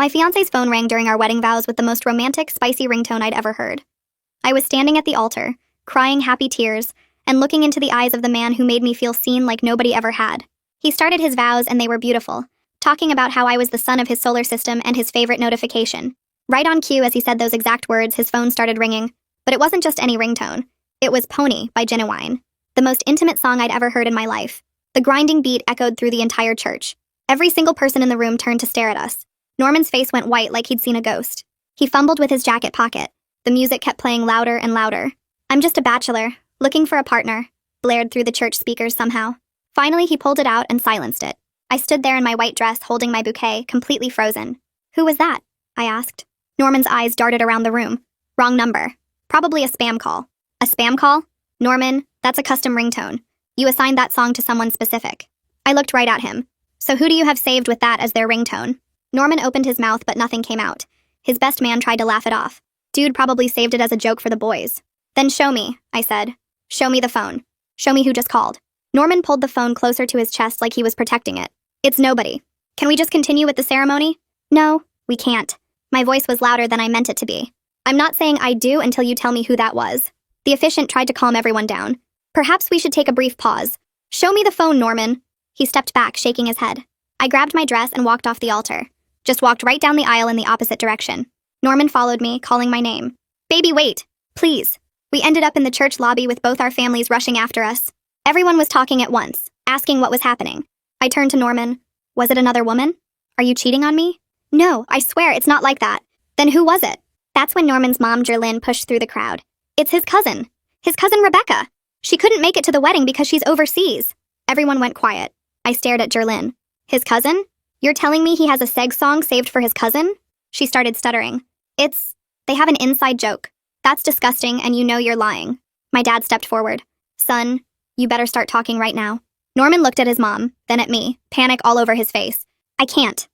My fiancé's phone rang during our wedding vows with the most romantic, spicy ringtone I'd ever heard. I was standing at the altar, crying happy tears, and looking into the eyes of the man who made me feel seen like nobody ever had. He started his vows and they were beautiful, talking about how I was the sun of his solar system and his favorite notification. Right on cue as he said those exact words, his phone started ringing. But it wasn't just any ringtone. It was Pony by Genuine, the most intimate song I'd ever heard in my life. The grinding beat echoed through the entire church. Every single person in the room turned to stare at us. Norman's face went white like he'd seen a ghost. He fumbled with his jacket pocket. The music kept playing louder and louder. "I'm just a bachelor, looking for a partner," blared through the church speakers somehow. Finally, he pulled it out and silenced it. I stood there in my white dress holding my bouquet, completely frozen. "Who was that?" I asked. Norman's eyes darted around the room. "Wrong number. Probably a spam call." "A spam call? Norman, that's a custom ringtone. You assigned that song to someone specific." I looked right at him. "So who do you have saved with that as their ringtone?" Norman opened his mouth but nothing came out. His best man tried to laugh it off. "Dude probably saved it as a joke for the boys." "Then show me," I said. "Show me the phone. Show me who just called." Norman pulled the phone closer to his chest like he was protecting it. "It's nobody. Can we just continue with the ceremony?" "No, we can't." My voice was louder than I meant it to be. "I'm not saying I do until you tell me who that was." The officiant tried to calm everyone down. "Perhaps we should take a brief pause. Show me the phone, Norman." He stepped back, shaking his head. I grabbed my dress and walked off the altar. Just walked right down the aisle in the opposite direction. Norman followed me, calling my name. "Baby, wait. Please." We ended up in the church lobby with both our families rushing after us. Everyone was talking at once, asking what was happening. I turned to Norman. "Was it another woman? Are you cheating on me?" "No, I swear it's not like that." "Then who was it?" That's when Norman's mom, Jerlyn, pushed through the crowd. "It's his cousin. His cousin Rebecca. She couldn't make it to the wedding because she's overseas." Everyone went quiet. I stared at Jerlyn. "His cousin? You're telling me he has a seg song saved for his cousin?" She started stuttering. They have an inside joke. That's disgusting and you know you're lying." My dad stepped forward. "Son, you better start talking right now." Norman looked at his mom, then at me, panic all over his face. I can't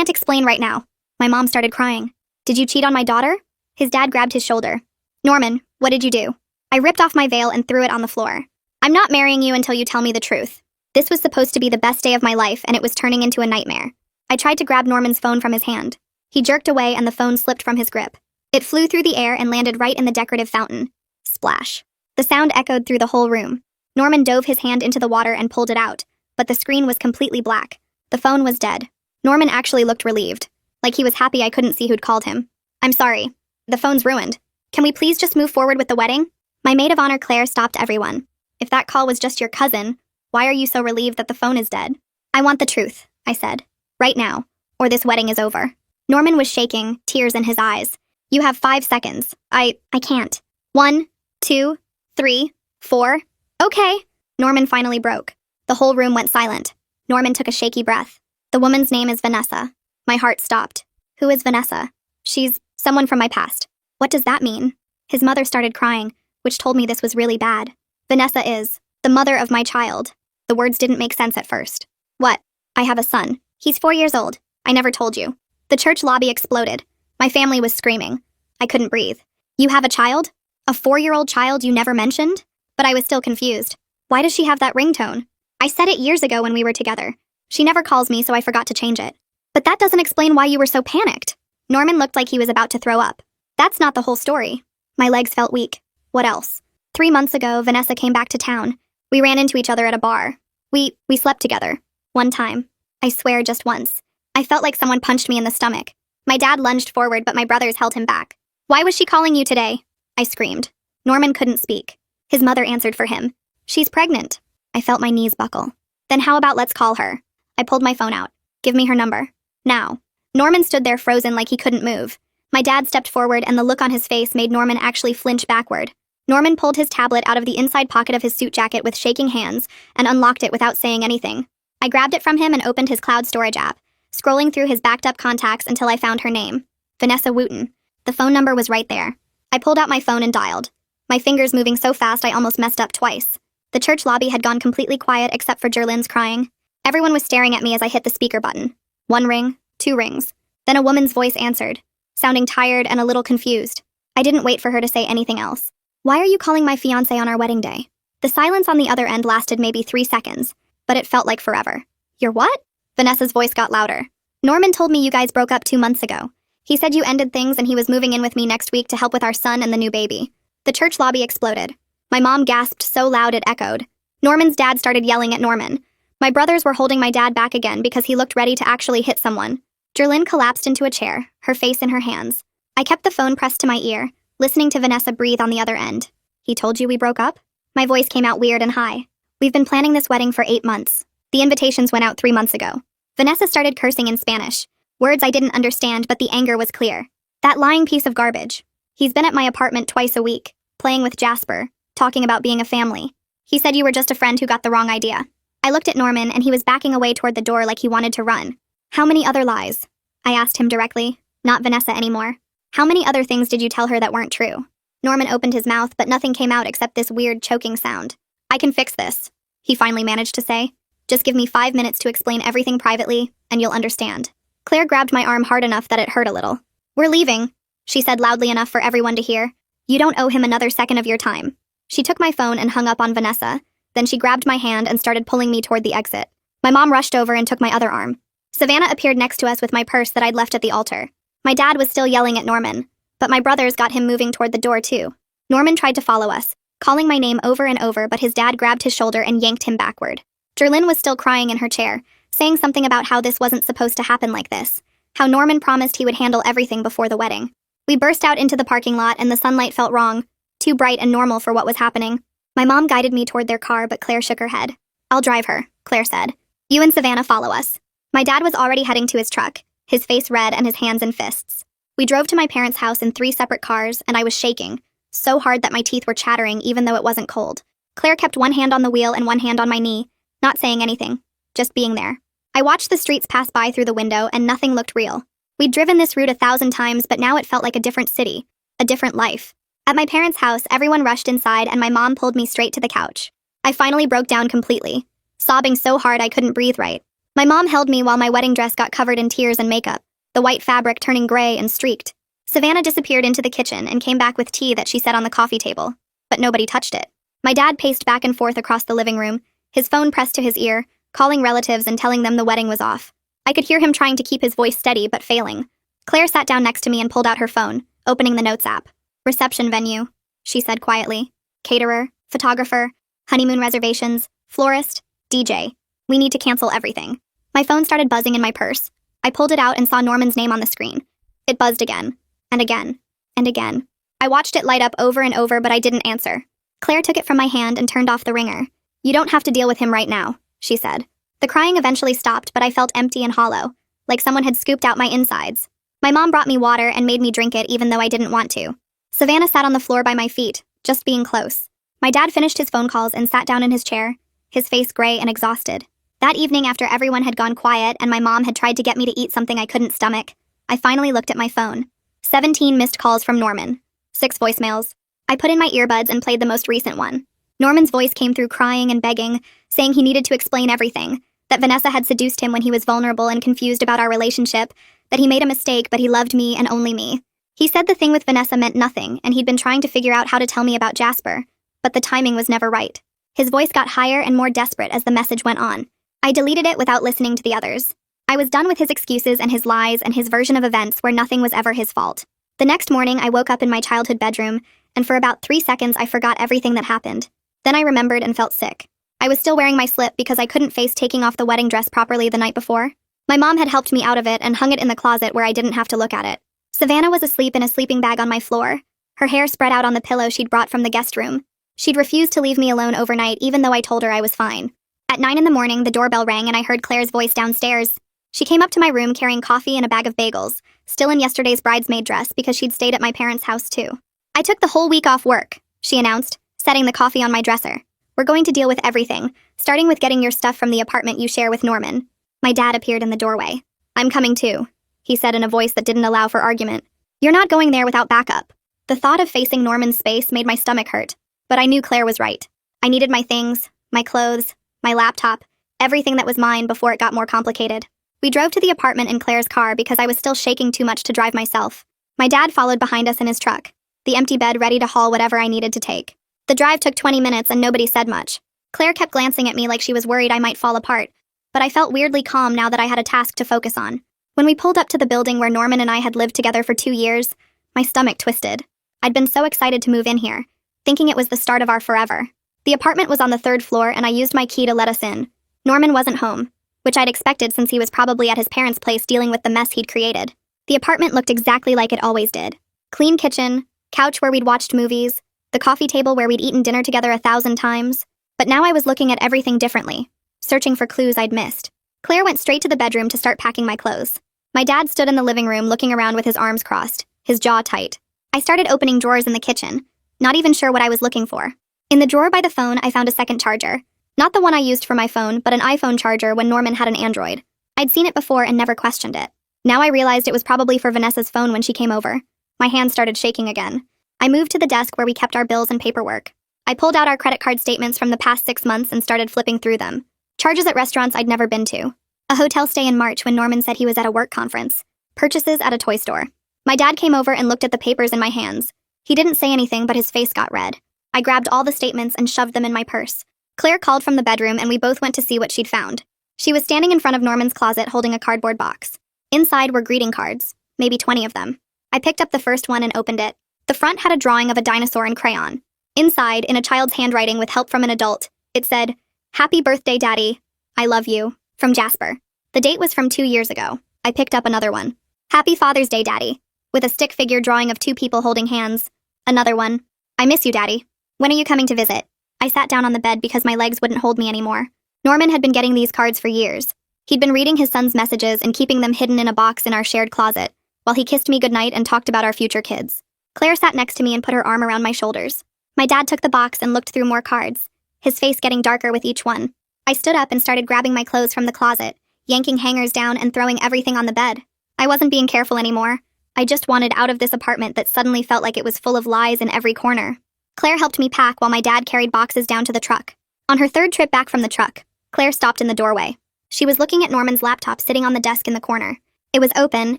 explain right now." My mom started crying. "Did you cheat on my daughter?" His dad grabbed his shoulder. "Norman, what did you do?" I ripped off my veil and threw it on the floor. "I'm not marrying you until you tell me the truth." This was supposed to be the best day of my life, and it was turning into a nightmare. I tried to grab Norman's phone from his hand. He jerked away and the phone slipped from his grip. It flew through the air and landed right in the decorative fountain. Splash. The sound echoed through the whole room. Norman dove his hand into the water and pulled it out, but the screen was completely black. The phone was dead. Norman actually looked relieved, like he was happy I couldn't see who'd called him. "I'm sorry. The phone's ruined. Can we please just move forward with the wedding?" My maid of honor, Claire, stopped everyone. "If that call was just your cousin, why are you so relieved that the phone is dead?" "I want the truth," I said. "Right now, or this wedding is over." Norman was shaking, tears in his eyes. "You have 5 seconds. I can't." 1, 2, 3, 4. "Okay." Norman finally broke. The whole room went silent. Norman took a shaky breath. "The woman's name is Vanessa." My heart stopped. "Who is Vanessa?" "She's someone from my past." "What does that mean?" His mother started crying, which told me this was really bad. "Vanessa is the mother of my child." The words didn't make sense at first. "What?" "I have a son. He's 4 years old. I never told you." The church lobby exploded. My family was screaming. I couldn't breathe. "You have a child? A 4-year-old child you never mentioned?" But I was still confused. "Why does she have that ringtone?" "I said it years ago when we were together. She never calls me, so I forgot to change it." "But that doesn't explain why you were so panicked." Norman looked like he was about to throw up. "That's not the whole story." My legs felt weak. "What else?" 3 months ago, Vanessa came back to town. We ran into each other at a bar. We slept together. One time. I swear, just once. I felt like someone punched me in the stomach. My dad lunged forward, but my brothers held him back. "Why was she calling you today?" I screamed. Norman couldn't speak. His mother answered for him. "She's pregnant." I felt my knees buckle. "Then how about let's call her?" I pulled my phone out. "Give me her number. Now." Norman stood there frozen like he couldn't move. My dad stepped forward and the look on his face made Norman actually flinch backward. Norman pulled his tablet out of the inside pocket of his suit jacket with shaking hands and unlocked it without saying anything. I grabbed it from him and opened his cloud storage app, scrolling through his backed-up contacts until I found her name. Vanessa Wooten. The phone number was right there. I pulled out my phone and dialed. My fingers moving so fast I almost messed up twice. The church lobby had gone completely quiet except for Jerlyn's crying. Everyone was staring at me as I hit the speaker button. 1 ring, 2 rings. Then a woman's voice answered, sounding tired and a little confused. I didn't wait for her to say anything else. "Why are you calling my fiancé on our wedding day?" The silence on the other end lasted maybe 3 seconds, but it felt like forever. "You're what?" Vanessa's voice got louder. Norman told me you guys broke up 2 months ago. He said you ended things and he was moving in with me next week to help with our son and the new baby. The church lobby exploded. My mom gasped so loud it echoed. Norman's dad started yelling at Norman. My brothers were holding my dad back again because he looked ready to actually hit someone. Jerlyn collapsed into a chair, her face in her hands. I kept the phone pressed to my ear, listening to Vanessa breathe on the other end. He told you we broke up? My voice came out weird and high. We've been planning this wedding for 8 months. The invitations went out 3 months ago. Vanessa started cursing in Spanish. Words I didn't understand, but the anger was clear. That lying piece of garbage. He's been at my apartment twice a week, playing with Jasper, talking about being a family. He said you were just a friend who got the wrong idea. I looked at Norman and he was backing away toward the door like he wanted to run. How many other lies? I asked him directly, not Vanessa anymore. How many other things did you tell her that weren't true? Norman opened his mouth, but nothing came out except this weird choking sound. I can fix this, he finally managed to say. Just give me 5 minutes to explain everything privately, and you'll understand. Claire grabbed my arm hard enough that it hurt a little. We're leaving, she said loudly enough for everyone to hear. You don't owe him another second of your time. She took my phone and hung up on Vanessa. Then she grabbed my hand and started pulling me toward the exit. My mom rushed over and took my other arm. Savannah appeared next to us with my purse that I'd left at the altar. My dad was still yelling at Norman, but my brothers got him moving toward the door too. Norman tried to follow us, calling my name over and over, but his dad grabbed his shoulder and yanked him backward. Jerlyn was still crying in her chair, saying something about how this wasn't supposed to happen like this, how Norman promised he would handle everything before the wedding. We burst out into the parking lot and the sunlight felt wrong, too bright and normal for what was happening. My mom guided me toward their car, but Claire shook her head. I'll drive her, Claire said. You and Savannah follow us. My dad was already heading to his truck, his face red and his hands in fists. We drove to my parents' house in 3 separate cars, and I was shaking, so hard that my teeth were chattering even though it wasn't cold. Claire kept one hand on the wheel and one hand on my knee, not saying anything, just being there. I watched the streets pass by through the window and nothing looked real. We'd driven this route 1,000 times, but now it felt like a different city, a different life. At my parents' house, everyone rushed inside and my mom pulled me straight to the couch. I finally broke down completely, sobbing so hard I couldn't breathe right. My mom held me while my wedding dress got covered in tears and makeup, the white fabric turning gray and streaked. Savannah disappeared into the kitchen and came back with tea that she set on the coffee table, but nobody touched it. My dad paced back and forth across the living room, his phone pressed to his ear, calling relatives and telling them the wedding was off. I could hear him trying to keep his voice steady but failing. Claire sat down next to me and pulled out her phone, opening the notes app. Reception venue, she said quietly. Caterer, photographer, honeymoon reservations, florist, DJ. We need to cancel everything. My phone started buzzing in my purse. I pulled it out and saw Norman's name on the screen. It buzzed again, and again, and again. I watched it light up over and over, but I didn't answer. Claire took it from my hand and turned off the ringer. You don't have to deal with him right now, she said. The crying eventually stopped, but I felt empty and hollow, like someone had scooped out my insides. My mom brought me water and made me drink it even though I didn't want to. Savannah sat on the floor by my feet, just being close. My dad finished his phone calls and sat down in his chair, his face gray and exhausted. That evening, after everyone had gone quiet and my mom had tried to get me to eat something I couldn't stomach, I finally looked at my phone. 17 missed calls from Norman. 6 voicemails. I put in my earbuds and played the most recent one. Norman's voice came through crying and begging, saying he needed to explain everything, that Vanessa had seduced him when he was vulnerable and confused about our relationship, that he made a mistake but he loved me and only me. He said the thing with Vanessa meant nothing and he'd been trying to figure out how to tell me about Jasper, but the timing was never right. His voice got higher and more desperate as the message went on. I deleted it without listening to the others. I was done with his excuses and his lies and his version of events where nothing was ever his fault. The next morning, I woke up in my childhood bedroom, and for about 3 seconds I forgot everything that happened. Then I remembered and felt sick. I was still wearing my slip because I couldn't face taking off the wedding dress properly the night before. My mom had helped me out of it and hung it in the closet where I didn't have to look at it. Savannah was asleep in a sleeping bag on my floor, her hair spread out on the pillow she'd brought from the guest room. She'd refused to leave me alone overnight even though I told her I was fine. At 9 in the morning, the doorbell rang and I heard Claire's voice downstairs. She came up to my room carrying coffee and a bag of bagels, still in yesterday's bridesmaid dress because she'd stayed at my parents' house too. I took the whole week off work, she announced, setting the coffee on my dresser. We're going to deal with everything, starting with getting your stuff from the apartment you share with Norman. My dad appeared in the doorway. I'm coming too, he said in a voice that didn't allow for argument. You're not going there without backup. The thought of facing Norman's space made my stomach hurt, but I knew Claire was right. I needed my things, my clothes, my laptop, everything that was mine before it got more complicated. We drove to the apartment in Claire's car because I was still shaking too much to drive myself. My dad followed behind us in his truck, the empty bed ready to haul whatever I needed to take. The drive took 20 minutes and nobody said much. Claire kept glancing at me like she was worried I might fall apart, but I felt weirdly calm now that I had a task to focus on. When we pulled up to the building where Norman and I had lived together for 2 years, my stomach twisted. I'd been so excited to move in here, thinking it was the start of our forever. The apartment was on the 3rd floor and I used my key to let us in. Norman wasn't home, which I'd expected since he was probably at his parents' place dealing with the mess he'd created. The apartment looked exactly like it always did. Clean kitchen, couch where we'd watched movies, the coffee table where we'd eaten dinner together 1,000 times. But now I was looking at everything differently, searching for clues I'd missed. Claire went straight to the bedroom to start packing my clothes. My dad stood in the living room looking around with his arms crossed, his jaw tight. I started opening drawers in the kitchen, not even sure what I was looking for. In the drawer by the phone, I found a second charger. Not the one I used for my phone, but an iPhone charger when Norman had an Android. I'd seen it before and never questioned it. Now I realized it was probably for Vanessa's phone when she came over. My hands started shaking again. I moved to the desk where we kept our bills and paperwork. I pulled out our credit card statements from the past 6 months and started flipping through them. Charges at restaurants I'd never been to. A hotel stay in March when Norman said he was at a work conference. Purchases at a toy store. My dad came over and looked at the papers in my hands. He didn't say anything, but his face got red. I grabbed all the statements and shoved them in my purse. Claire called from the bedroom and we both went to see what she'd found. She was standing in front of Norman's closet holding a cardboard box. Inside were greeting cards, maybe 20 of them. I picked up the first one and opened it. The front had a drawing of a dinosaur in crayon. Inside, in a child's handwriting with help from an adult, it said, "Happy birthday, Daddy. I love you." From Jasper. The date was from 2 years ago. I picked up another one. "Happy Father's Day, Daddy." With a stick figure drawing of 2 people holding hands. Another one. "I miss you, Daddy. When are you coming to visit?" I sat down on the bed because my legs wouldn't hold me anymore. Norman had been getting these cards for years. He'd been reading his son's messages and keeping them hidden in a box in our shared closet, while he kissed me goodnight and talked about our future kids. Claire sat next to me and put her arm around my shoulders. My dad took the box and looked through more cards, his face getting darker with each one. I stood up and started grabbing my clothes from the closet, yanking hangers down and throwing everything on the bed. I wasn't being careful anymore. I just wanted out of this apartment that suddenly felt like it was full of lies in every corner. Claire helped me pack while my dad carried boxes down to the truck. On her 3rd trip back from the truck, Claire stopped in the doorway. She was looking at Norman's laptop sitting on the desk in the corner. It was open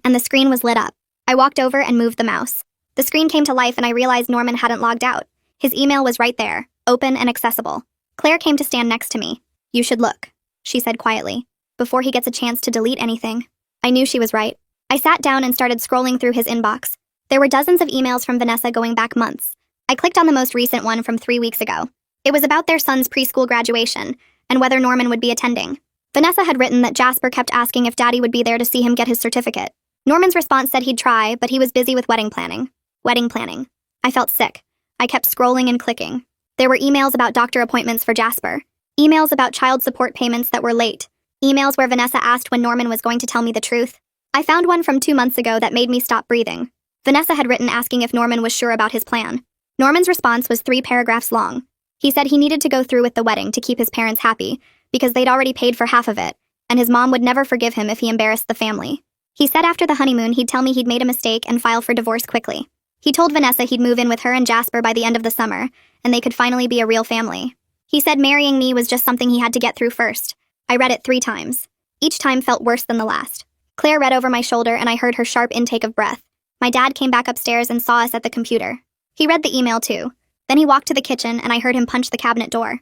and the screen was lit up. I walked over and moved the mouse. The screen came to life and I realized Norman hadn't logged out. His email was right there, open and accessible. Claire came to stand next to me. "You should look," she said quietly, "before he gets a chance to delete anything." I knew she was right. I sat down and started scrolling through his inbox. There were dozens of emails from Vanessa going back months. I clicked on the most recent one from 3 weeks ago. It was about their son's preschool graduation and whether Norman would be attending. Vanessa had written that Jasper kept asking if Daddy would be there to see him get his certificate. Norman's response said he'd try, but he was busy with wedding planning. Wedding planning. I felt sick. I kept scrolling and clicking. There were emails about doctor appointments for Jasper. Emails about child support payments that were late. Emails where Vanessa asked when Norman was going to tell me the truth. I found one from 2 months ago that made me stop breathing. Vanessa had written asking if Norman was sure about his plan. Norman's response was 3 paragraphs long. He said he needed to go through with the wedding to keep his parents happy, because they'd already paid for half of it, and his mom would never forgive him if he embarrassed the family. He said after the honeymoon he'd tell me he'd made a mistake and file for divorce quickly. He told Vanessa he'd move in with her and Jasper by the end of the summer, and they could finally be a real family. He said marrying me was just something he had to get through first. I read it 3 times. Each time felt worse than the last. Claire read over my shoulder and I heard her sharp intake of breath. My dad came back upstairs and saw us at the computer. He read the email too. Then he walked to the kitchen and I heard him punch the cabinet door.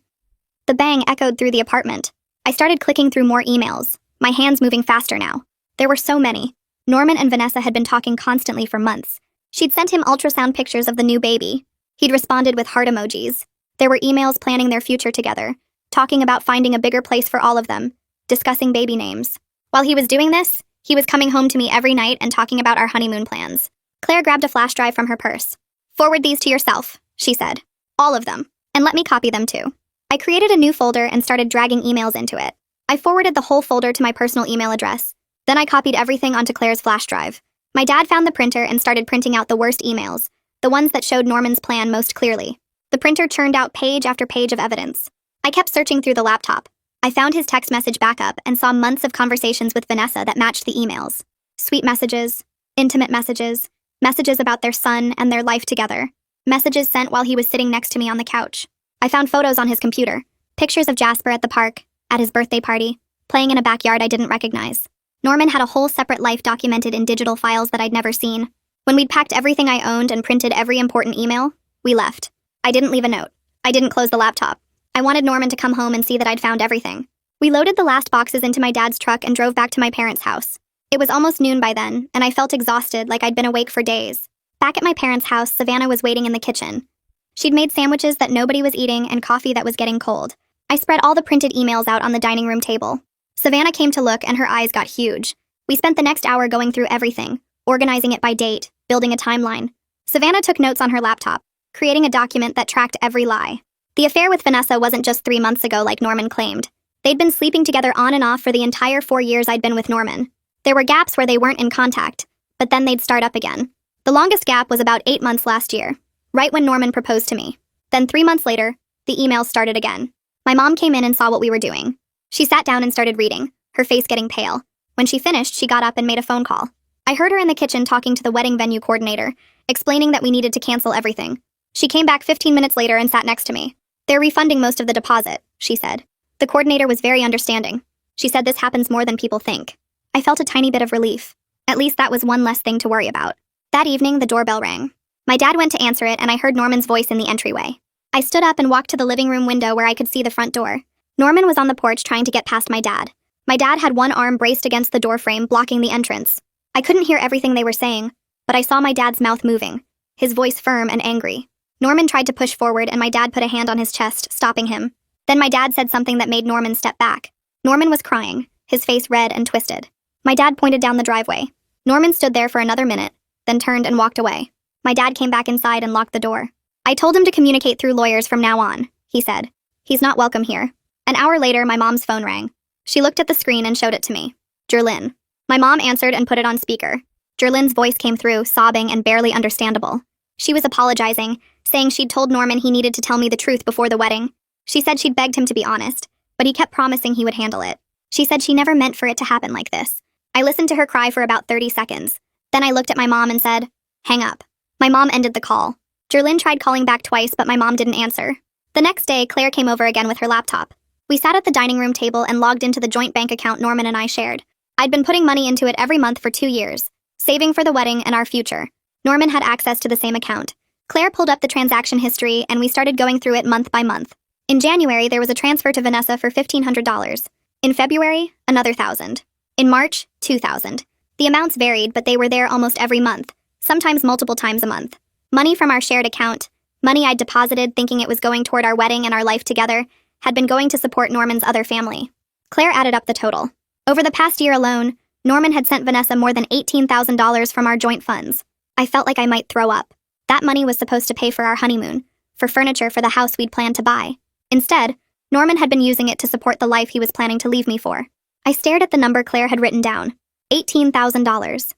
The bang echoed through the apartment. I started clicking through more emails, my hands moving faster now. There were so many. Norman and Vanessa had been talking constantly for months. She'd sent him ultrasound pictures of the new baby. He'd responded with heart emojis. There were emails planning their future together, talking about finding a bigger place for all of them, discussing baby names. While he was doing this, he was coming home to me every night and talking about our honeymoon plans. Claire grabbed a flash drive from her purse. "Forward these to yourself," she said. "All of them. And let me copy them too." I created a new folder and started dragging emails into it. I forwarded the whole folder to my personal email address. Then I copied everything onto Claire's flash drive. My dad found the printer and started printing out the worst emails, the ones that showed Norman's plan most clearly. The printer churned out page after page of evidence. I kept searching through the laptop. I found his text message backup and saw months of conversations with Vanessa that matched the emails. Sweet messages, intimate messages, messages about their son and their life together, messages sent while he was sitting next to me on the couch. I found photos on his computer, pictures of Jasper at the park, at his birthday party, playing in a backyard I didn't recognize. Norman had a whole separate life documented in digital files that I'd never seen. When we'd packed everything I owned and printed every important email, we left. I didn't leave a note. I didn't close the laptop. I wanted Norman to come home and see that I'd found everything. We loaded the last boxes into my dad's truck and drove back to my parents' house. It was almost noon by then, and I felt exhausted like I'd been awake for days. Back at my parents' house, Savannah was waiting in the kitchen. She'd made sandwiches that nobody was eating and coffee that was getting cold. I spread all the printed emails out on the dining room table. Savannah came to look and her eyes got huge. We spent the next hour going through everything, organizing it by date, building a timeline. Savannah took notes on her laptop, creating a document that tracked every lie. The affair with Vanessa wasn't just 3 months ago like Norman claimed. They'd been sleeping together on and off for the entire 4 years I'd been with Norman. There were gaps where they weren't in contact, but then they'd start up again. The longest gap was about 8 months last year, right when Norman proposed to me. Then 3 months later, the emails started again. My mom came in and saw what we were doing. She sat down and started reading, her face getting pale. When she finished, she got up and made a phone call. I heard her in the kitchen talking to the wedding venue coordinator, explaining that we needed to cancel everything. She came back 15 minutes later and sat next to me. "They're refunding most of the deposit," she said. The coordinator was very understanding. She said this happens more than people think. I felt a tiny bit of relief. At least that was one less thing to worry about. That evening, the doorbell rang. My dad went to answer it and I heard Norman's voice in the entryway. I stood up and walked to the living room window where I could see the front door. Norman was on the porch trying to get past my dad. My dad had one arm braced against the door frame, blocking the entrance. I couldn't hear everything they were saying, but I saw my dad's mouth moving, his voice firm and angry. Norman tried to push forward and my dad put a hand on his chest, stopping him. Then my dad said something that made Norman step back. Norman was crying, his face red and twisted. My dad pointed down the driveway. Norman stood there for another minute, then turned and walked away. My dad came back inside and locked the door. "I told him to communicate through lawyers from now on," he said. "He's not welcome here." An hour later, my mom's phone rang. She looked at the screen and showed it to me. Jerlyn. My mom answered and put it on speaker. Jerlyn's voice came through, sobbing and barely understandable. She was apologizing, saying she'd told Norman he needed to tell me the truth before the wedding. She said she'd begged him to be honest, but he kept promising he would handle it. She said she never meant for it to happen like this. I listened to her cry for about 30 seconds. Then I looked at my mom and said, "Hang up." My mom ended the call. Jerlyn tried calling back twice, but my mom didn't answer. The next day, Claire came over again with her laptop. We sat at the dining room table and logged into the joint bank account Norman and I shared. I'd been putting money into it every month for 2 years, saving for the wedding and our future. Norman had access to the same account. Claire pulled up the transaction history and we started going through it month by month. In January, there was a transfer to Vanessa for $1,500. In February, another $1,000. In March, $2,000. The amounts varied, but they were there almost every month, sometimes multiple times a month. Money from our shared account, money I'd deposited thinking it was going toward our wedding and our life together, had been going to support Norman's other family. Claire added up the total. Over the past year alone, Norman had sent Vanessa more than $18,000 from our joint funds. I felt like I might throw up. That money was supposed to pay for our honeymoon, for furniture for the house we'd planned to buy. Instead, Norman had been using it to support the life he was planning to leave me for. I stared at the number Claire had written down. $18,000.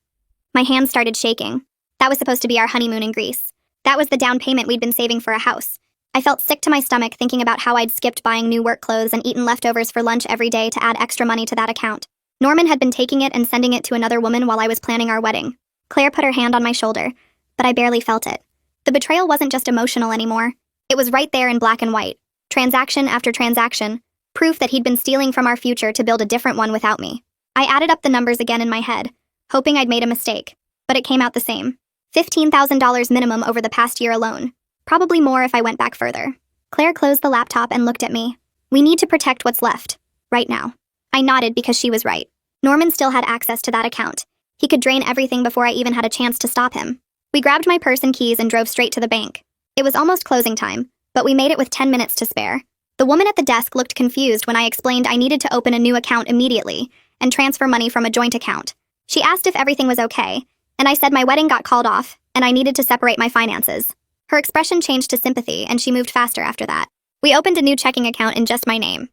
My hands started shaking. That was supposed to be our honeymoon in Greece. That was the down payment we'd been saving for a house. I felt sick to my stomach thinking about how I'd skipped buying new work clothes and eaten leftovers for lunch every day to add extra money to that account. Norman had been taking it and sending it to another woman while I was planning our wedding. Claire put her hand on my shoulder, but I barely felt it. The betrayal wasn't just emotional anymore. It was right there in black and white. Transaction after transaction, proof that he'd been stealing from our future to build a different one without me. I added up the numbers again in my head, hoping I'd made a mistake, but it came out the same. $15,000 minimum over the past year alone. Probably more if I went back further. Claire closed the laptop and looked at me. "We need to protect what's left. Right now." I nodded because she was right. Norman still had access to that account. He could drain everything before I even had a chance to stop him. We grabbed my purse and keys and drove straight to the bank. It was almost closing time, but we made it with 10 minutes to spare. The woman at the desk looked confused when I explained I needed to open a new account immediately and transfer money from a joint account. She asked if everything was okay, and I said my wedding got called off and I needed to separate my finances. Her expression changed to sympathy and she moved faster after that. We opened a new checking account in just my name.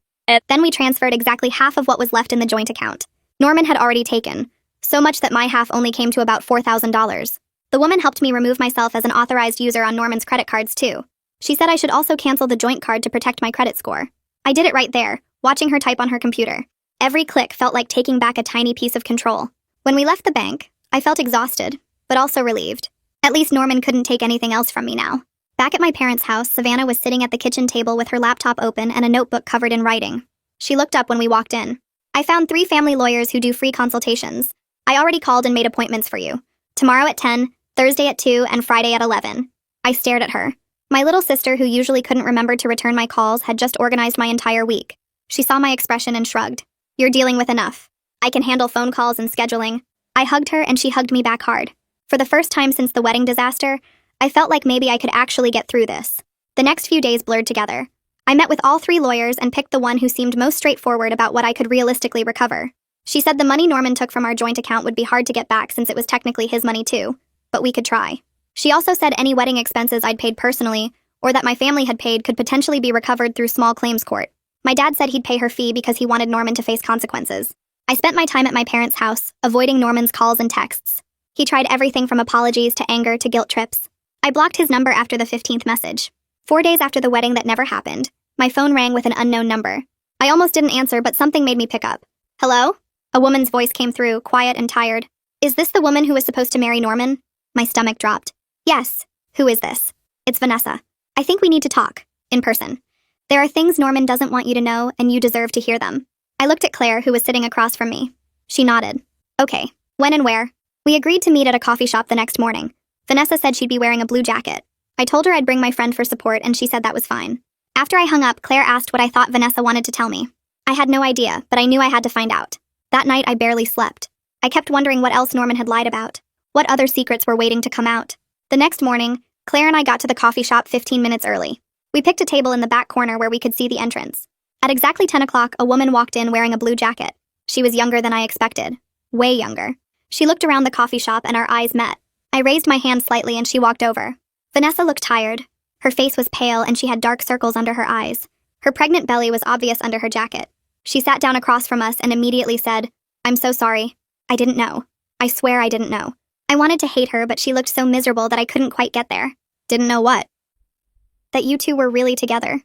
Then we transferred exactly half of what was left in the joint account. Norman had already taken, so much that my half only came to about $4,000. The woman helped me remove myself as an authorized user on Norman's credit cards too. She said I should also cancel the joint card to protect my credit score. I did it right there, watching her type on her computer. Every click felt like taking back a tiny piece of control. When we left the bank, I felt exhausted, but also relieved. At least Norman couldn't take anything else from me now. Back at my parents' house, Savannah was sitting at the kitchen table with her laptop open and a notebook covered in writing. She looked up when we walked in. "I found 3 family lawyers who do free consultations. I already called and made appointments for you. Tomorrow at 10, Thursday at 2, and Friday at 11. I stared at her. My little sister, who usually couldn't remember to return my calls, had just organized my entire week. She saw my expression and shrugged. "You're dealing with enough. I can handle phone calls and scheduling. I hugged her and she hugged me back hard. For the first time since the wedding disaster, I felt like maybe I could actually get through this. The next few days blurred together. I met with all 3 lawyers and picked the one who seemed most straightforward about what I could realistically recover. She said the money Norman took from our joint account would be hard to get back since it was technically his money too, but we could try. She also said any wedding expenses I'd paid personally, or that my family had paid, could potentially be recovered through small claims court. My dad said he'd pay her fee because he wanted Norman to face consequences. I spent my time at my parents' house, avoiding Norman's calls and texts. He tried everything from apologies to anger to guilt trips. I blocked his number after the 15th message. 4 days after the wedding that never happened, my phone rang with an unknown number. I almost didn't answer, but something made me pick up. Hello? A woman's voice came through, quiet and tired. Is this the woman who was supposed to marry Norman? My stomach dropped. Yes. Who is this? It's Vanessa. I think we need to talk. In person. There are things Norman doesn't want you to know, and you deserve to hear them. I looked at Claire, who was sitting across from me. She nodded. Okay. When and where? We agreed to meet at a coffee shop the next morning. Vanessa said she'd be wearing a blue jacket. I told her I'd bring my friend for support, and she said that was fine. After I hung up, Claire asked what I thought Vanessa wanted to tell me. I had no idea, but I knew I had to find out. That night, I barely slept. I kept wondering what else Norman had lied about. What other secrets were waiting to come out? The next morning, Claire and I got to the coffee shop 15 minutes early. We picked a table in the back corner where we could see the entrance. At exactly 10 o'clock, a woman walked in wearing a blue jacket. She was younger than I expected. Way younger. She looked around the coffee shop and our eyes met. I raised my hand slightly and she walked over. Vanessa looked tired. Her face was pale and she had dark circles under her eyes. Her pregnant belly was obvious under her jacket. She sat down across from us and immediately said, "I'm so sorry. I didn't know. I swear I didn't know." I wanted to hate her, but she looked so miserable that I couldn't quite get there. Didn't know what? That you two were really together.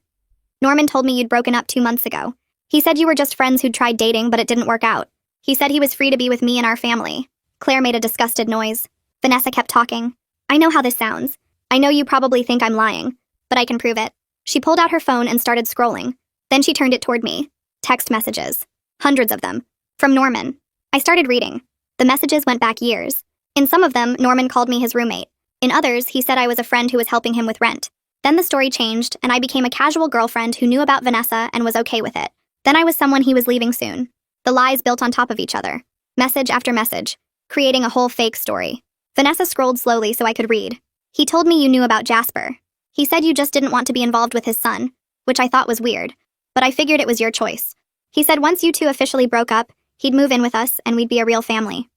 Norman told me you'd broken up 2 months ago. He said you were just friends who'd tried dating, but it didn't work out. He said he was free to be with me and our family. Claire made a disgusted noise. Vanessa kept talking. I know how this sounds. I know you probably think I'm lying, but I can prove it. She pulled out her phone and started scrolling. Then she turned it toward me. Text messages. Hundreds of them. From Norman. I started reading. The messages went back years. In some of them, Norman called me his roommate. In others, he said I was a friend who was helping him with rent. Then the story changed, and I became a casual girlfriend who knew about Vanessa and was okay with it. Then I was someone he was leaving soon. The lies built on top of each other. Message after message. Creating a whole fake story. Vanessa scrolled slowly so I could read. He told me you knew about Jasper. He said you just didn't want to be involved with his son, which I thought was weird, but I figured it was your choice. He said once you two officially broke up, he'd move in with us and we'd be a real family.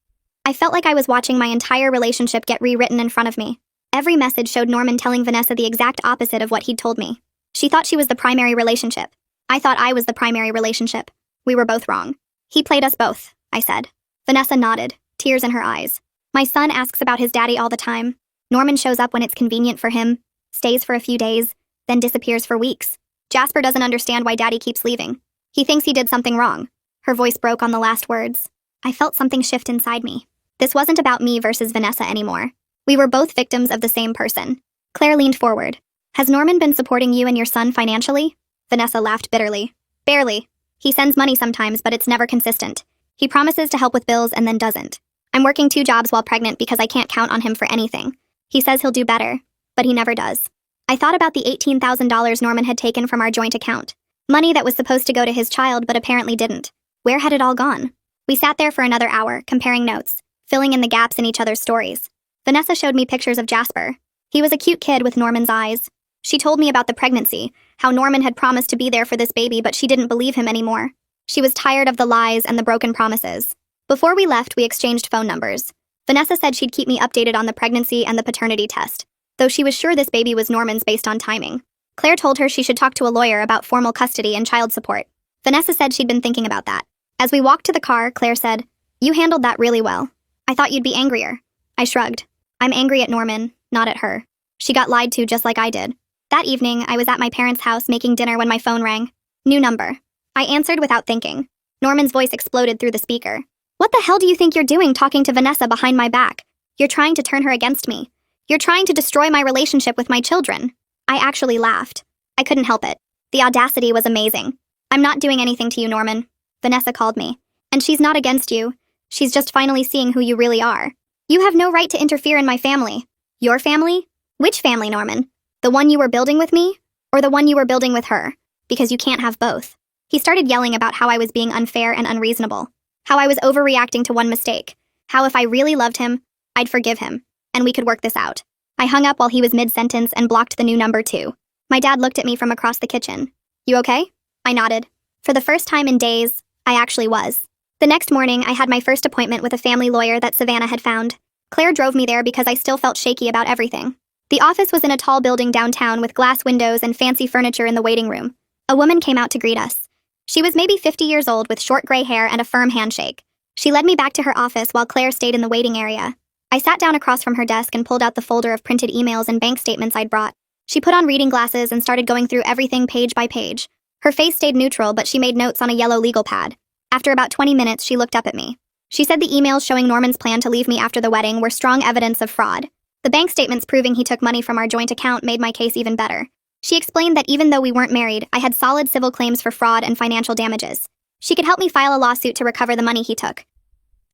I felt like I was watching my entire relationship get rewritten in front of me. Every message showed Norman telling Vanessa the exact opposite of what he'd told me. She thought she was the primary relationship. I thought I was the primary relationship. We were both wrong. He played us both, I said. Vanessa nodded, tears in her eyes. My son asks about his daddy all the time. Norman shows up when it's convenient for him, stays for a few days, then disappears for weeks. Jasper doesn't understand why daddy keeps leaving. He thinks he did something wrong. Her voice broke on the last words. I felt something shift inside me. This wasn't about me versus Vanessa anymore. We were both victims of the same person. Claire leaned forward. Has Norman been supporting you and your son financially? Vanessa laughed bitterly. Barely. He sends money sometimes, but it's never consistent. He promises to help with bills and then doesn't. I'm working 2 jobs while pregnant because I can't count on him for anything. He says he'll do better, but he never does. I thought about the $18,000 Norman had taken from our joint account. Money that was supposed to go to his child but apparently didn't. Where had it all gone? We sat there for another hour, comparing notes, filling in the gaps in each other's stories. Vanessa showed me pictures of Jasper. He was a cute kid with Norman's eyes. She told me about the pregnancy, how Norman had promised to be there for this baby, but she didn't believe him anymore. She was tired of the lies and the broken promises. Before we left, we exchanged phone numbers. Vanessa said she'd keep me updated on the pregnancy and the paternity test, though she was sure this baby was Norman's based on timing. Claire told her she should talk to a lawyer about formal custody and child support. Vanessa said she'd been thinking about that. As we walked to the car, Claire said, "You handled that really well. I thought you'd be angrier." I shrugged. I'm angry at Norman, not at her. She got lied to just like I did. That evening, I was at my parents' house making dinner when my phone rang. New number. I answered without thinking. Norman's voice exploded through the speaker. "What the hell do you think you're doing talking to Vanessa behind my back? You're trying to turn her against me. You're trying to destroy my relationship with my children." I actually laughed. I couldn't help it. The audacity was amazing. "I'm not doing anything to you, Norman." Vanessa called me. "And she's not against you. She's just finally seeing who you really are. You have no right to interfere in my family." "Your family? Which family, Norman? The one you were building with me? Or the one you were building with her? Because you can't have both." He started yelling about how I was being unfair and unreasonable. How I was overreacting to one mistake. How if I really loved him, I'd forgive him, and we could work this out. I hung up while he was mid-sentence and blocked the new number too. My dad looked at me from across the kitchen. You okay? I nodded. For the first time in days, I actually was. The next morning, I had my first appointment with a family lawyer that Savannah had found. Claire drove me there because I still felt shaky about everything. The office was in a tall building downtown with glass windows and fancy furniture in the waiting room. A woman came out to greet us. She was maybe 50 years old with short gray hair and a firm handshake. She led me back to her office while Claire stayed in the waiting area. I sat down across from her desk and pulled out the folder of printed emails and bank statements I'd brought. She put on reading glasses and started going through everything page by page. Her face stayed neutral, but she made notes on a yellow legal pad. After about 20 minutes, she looked up at me. She said the emails showing Norman's plan to leave me after the wedding were strong evidence of fraud. The bank statements proving he took money from our joint account made my case even better. She explained that even though we weren't married, I had solid civil claims for fraud and financial damages. She could help me file a lawsuit to recover the money he took.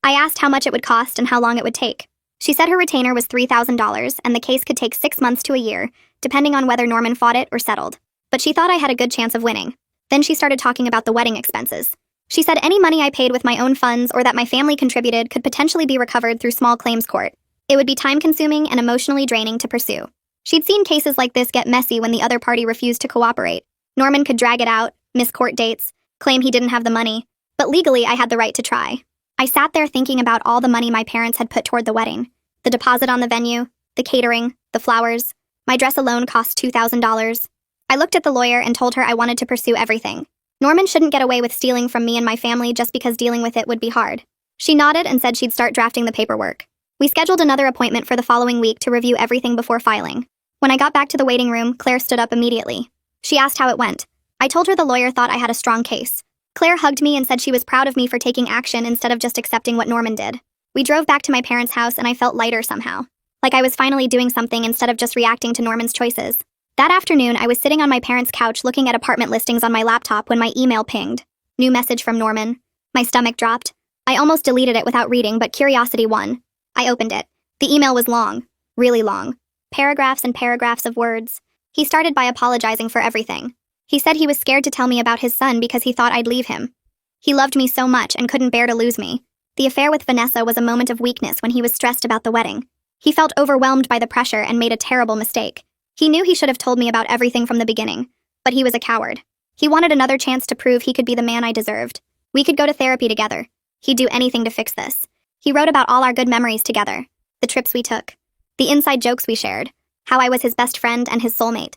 I asked how much it would cost and how long it would take. She said her retainer was $3,000 and the case could take 6 months to a year, depending on whether Norman fought it or settled. But she thought I had a good chance of winning. Then she started talking about the wedding expenses. She said any money I paid with my own funds or that my family contributed could potentially be recovered through small claims court. It would be time-consuming and emotionally draining to pursue. She'd seen cases like this get messy when the other party refused to cooperate. Norman could drag it out, miss court dates, claim he didn't have the money, but legally I had the right to try. I sat there thinking about all the money my parents had put toward the wedding. The deposit on the venue, the catering, the flowers. My dress alone cost $2,000. I looked at the lawyer and told her I wanted to pursue everything. Norman shouldn't get away with stealing from me and my family just because dealing with it would be hard. She nodded and said she'd start drafting the paperwork. We scheduled another appointment for the following week to review everything before filing. When I got back to the waiting room, Claire stood up immediately. She asked how it went. I told her the lawyer thought I had a strong case. Claire hugged me and said she was proud of me for taking action instead of just accepting what Norman did. We drove back to my parents' house and I felt lighter somehow. Like I was finally doing something instead of just reacting to Norman's choices. That afternoon, I was sitting on my parents' couch looking at apartment listings on my laptop when my email pinged. New message from Norman. My stomach dropped. I almost deleted it without reading, but curiosity won. I opened it. The email was long. Really long. Paragraphs and paragraphs of words. He started by apologizing for everything. He said he was scared to tell me about his son because he thought I'd leave him. He loved me so much and couldn't bear to lose me. The affair with Vanessa was a moment of weakness when he was stressed about the wedding. He felt overwhelmed by the pressure and made a terrible mistake. He knew he should have told me about everything from the beginning, but he was a coward. He wanted another chance to prove he could be the man I deserved. We could go to therapy together. He'd do anything to fix this. He wrote about all our good memories together, the trips we took, the inside jokes we shared, how I was his best friend and his soulmate.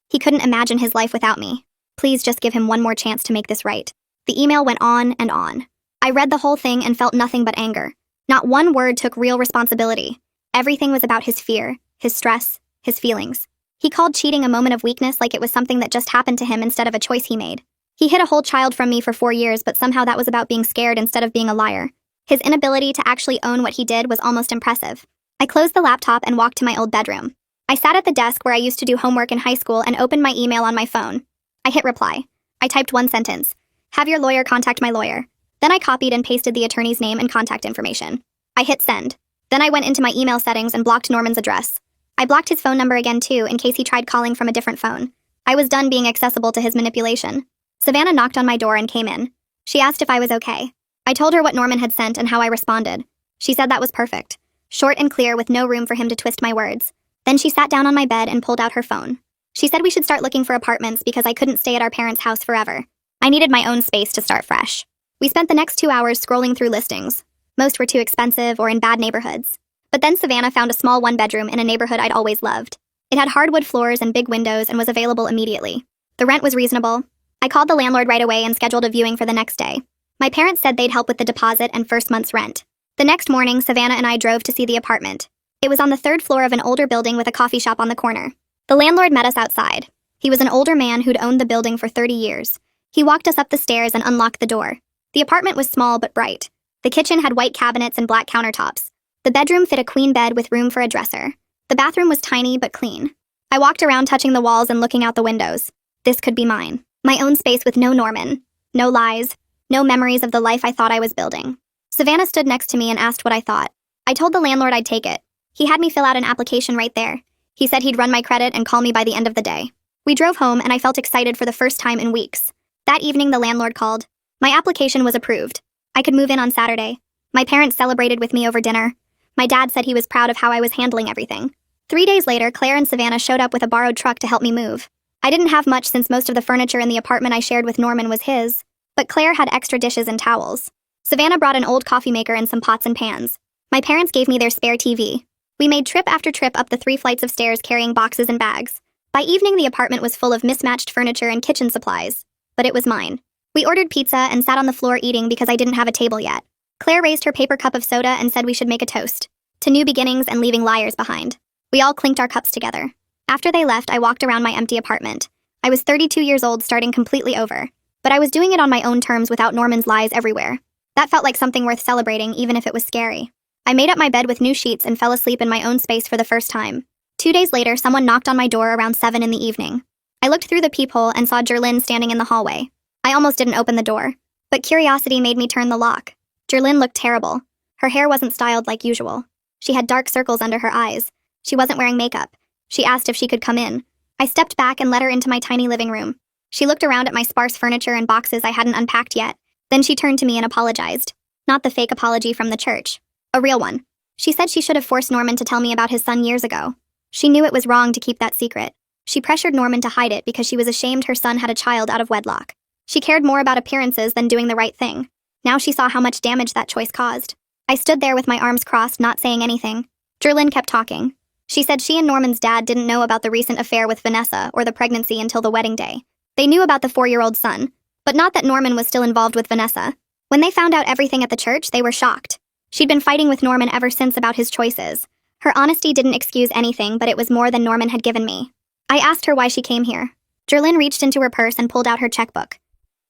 He couldn't imagine his life without me. Please just give him one more chance to make this right. The email went on and on. I read the whole thing and felt nothing but anger. Not one word took real responsibility. Everything was about his fear, his stress, his feelings. He called cheating a moment of weakness like it was something that just happened to him instead of a choice he made. He hid a whole child from me for 4 years, but somehow that was about being scared instead of being a liar. His inability to actually own what he did was almost impressive. I closed the laptop and walked to my old bedroom. I sat at the desk where I used to do homework in high school and opened my email on my phone. I hit reply. I typed one sentence. Have your lawyer contact my lawyer. Then I copied and pasted the attorney's name and contact information. I hit send. Then I went into my email settings and blocked Norman's address. I blocked his phone number again too in case he tried calling from a different phone. I was done being accessible to his manipulation. Savannah knocked on my door and came in. She asked if I was okay. I told her what Norman had sent and how I responded. She said that was perfect. Short and clear with no room for him to twist my words. Then she sat down on my bed and pulled out her phone. She said we should start looking for apartments because I couldn't stay at our parents' house forever. I needed my own space to start fresh. We spent the next 2 hours scrolling through listings. Most were too expensive or in bad neighborhoods. But then Savannah found a small one-bedroom in a neighborhood I'd always loved. It had hardwood floors and big windows and was available immediately. The rent was reasonable. I called the landlord right away and scheduled a viewing for the next day. My parents said they'd help with the deposit and first month's rent. The next morning, Savannah and I drove to see the apartment. It was on the 3rd floor of an older building with a coffee shop on the corner. The landlord met us outside. He was an older man who'd owned the building for 30 years. He walked us up the stairs and unlocked the door. The apartment was small but bright. The kitchen had white cabinets and black countertops. The bedroom fit a queen bed with room for a dresser. The bathroom was tiny but clean. I walked around touching the walls and looking out the windows. This could be mine. My own space with no Norman. No lies. No memories of the life I thought I was building. Savannah stood next to me and asked what I thought. I told the landlord I'd take it. He had me fill out an application right there. He said he'd run my credit and call me by the end of the day. We drove home and I felt excited for the first time in weeks. That evening the landlord called. My application was approved. I could move in on Saturday. My parents celebrated with me over dinner. My dad said he was proud of how I was handling everything. 3 days later, Claire and Savannah showed up with a borrowed truck to help me move. I didn't have much since most of the furniture in the apartment I shared with Norman was his, but Claire had extra dishes and towels. Savannah brought an old coffee maker and some pots and pans. My parents gave me their spare TV. We made trip after trip up the 3 flights of stairs carrying boxes and bags. By evening, the apartment was full of mismatched furniture and kitchen supplies, but it was mine. We ordered pizza and sat on the floor eating because I didn't have a table yet. Claire raised her paper cup of soda and said we should make a toast to new beginnings and leaving liars behind. We all clinked our cups together. After they left, I walked around my empty apartment. I was 32 years old, starting completely over. But I was doing it on my own terms without Norman's lies everywhere. That felt like something worth celebrating, even if it was scary. I made up my bed with new sheets and fell asleep in my own space for the first time. 2 days later, someone knocked on my door around 7 in the evening. I looked through the peephole and saw Jerlyn standing in the hallway. I almost didn't open the door, but curiosity made me turn the lock. Jerlyn looked terrible. Her hair wasn't styled like usual. She had dark circles under her eyes. She wasn't wearing makeup. She asked if she could come in. I stepped back and let her into my tiny living room. She looked around at my sparse furniture and boxes I hadn't unpacked yet. Then she turned to me and apologized. Not the fake apology from the church. A real one. She said she should have forced Norman to tell me about his son years ago. She knew it was wrong to keep that secret. She pressured Norman to hide it because she was ashamed her son had a child out of wedlock. She cared more about appearances than doing the right thing. Now she saw how much damage that choice caused. I stood there with my arms crossed, not saying anything. Jerlyn kept talking. She said she and Norman's dad didn't know about the recent affair with Vanessa or the pregnancy until the wedding day. They knew about the 4-year-old son, but not that Norman was still involved with Vanessa. When they found out everything at the church, they were shocked. She'd been fighting with Norman ever since about his choices. Her honesty didn't excuse anything, but it was more than Norman had given me. I asked her why she came here. Jerlyn reached into her purse and pulled out her checkbook.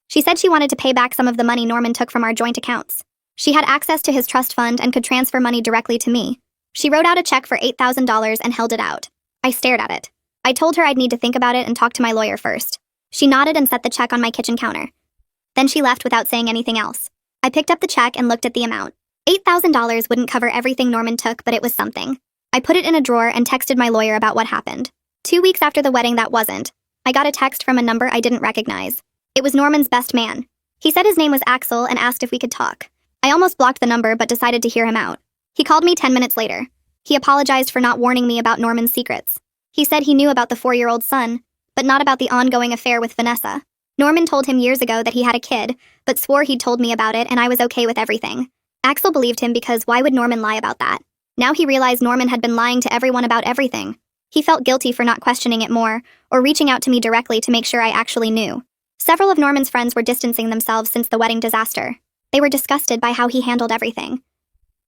She said she wanted to pay back some of the money Norman took from our joint accounts. She had access to his trust fund and could transfer money directly to me. She wrote out a check for $8,000 and held it out. I stared at it. I told her I'd need to think about it and talk to my lawyer first. She nodded and set the check on my kitchen counter. Then she left without saying anything else. I picked up the check and looked at the amount. $8,000 wouldn't cover everything Norman took, but it was something. I put it in a drawer and texted my lawyer about what happened. 2 weeks after the wedding, that wasn't. I got a text from a number I didn't recognize. It was Norman's best man. He said his name was Axel and asked if we could talk. I almost blocked the number but decided to hear him out. He called me 10 minutes later. He apologized for not warning me about Norman's secrets. He said he knew about the 4-year-old son, but not about the ongoing affair with Vanessa. Norman told him years ago that he had a kid, but swore he'd told me about it and I was okay with everything. Axel believed him because why would Norman lie about that? Now he realized Norman had been lying to everyone about everything. He felt guilty for not questioning it more, or reaching out to me directly to make sure I actually knew. Several of Norman's friends were distancing themselves since the wedding disaster. They were disgusted by how he handled everything.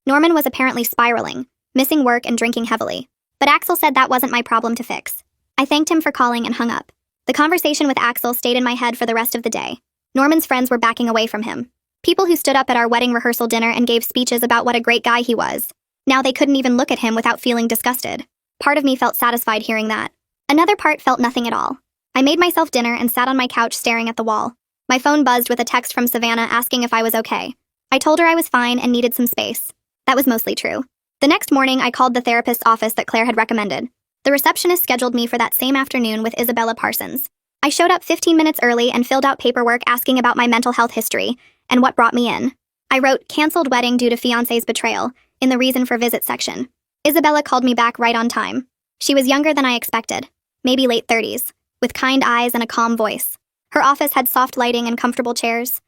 Norman was apparently spiraling, missing work and drinking heavily. But Axel said that wasn't my problem to fix. I thanked him for calling and hung up. The conversation with Axel stayed in my head for the rest of the day. Norman's friends were backing away from him. People who stood up at our wedding rehearsal dinner and gave speeches about what a great guy he was. Now they couldn't even look at him without feeling disgusted. Part of me felt satisfied hearing that. Another part felt nothing at all. I made myself dinner and sat on my couch staring at the wall. My phone buzzed with a text from Savannah asking if I was okay. I told her I was fine and needed some space. That was mostly true. The next morning, I called the therapist's office that Claire had recommended. The receptionist scheduled me for that same afternoon with Isabella Parsons. I showed up 15 minutes early and filled out paperwork asking about my mental health history and what brought me in. I wrote, "Canceled wedding due to fiancé's betrayal," in the reason for visit section. Isabella called me back right on time. She was younger than I expected, maybe late 30s, with kind eyes and a calm voice. Her office had soft lighting and comfortable chairs.